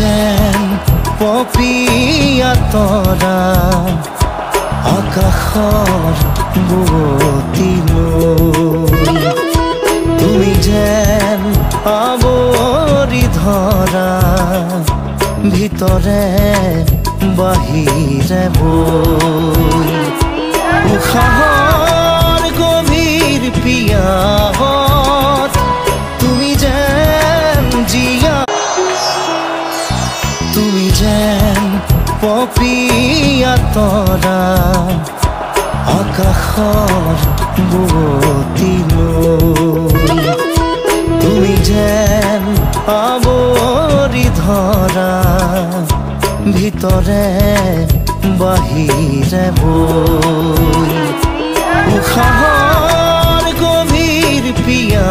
যেন পপিয়া তৰা আকাশৰ বুৱতীলৈ তুমি যেন আৱৰি ধৰা ভিতৰে বাহিৰে বৈ উশাহৰ গভীৰ পিয়াহত তুমি যেন জীয়া তুমি যেন পপিয়া তৰা আকাশৰ বুৱতীলৈ তুমি যেন আৱৰি ধৰা ভিতৰে বাহিৰে বৈ উশাহৰ গভীৰ পিয়া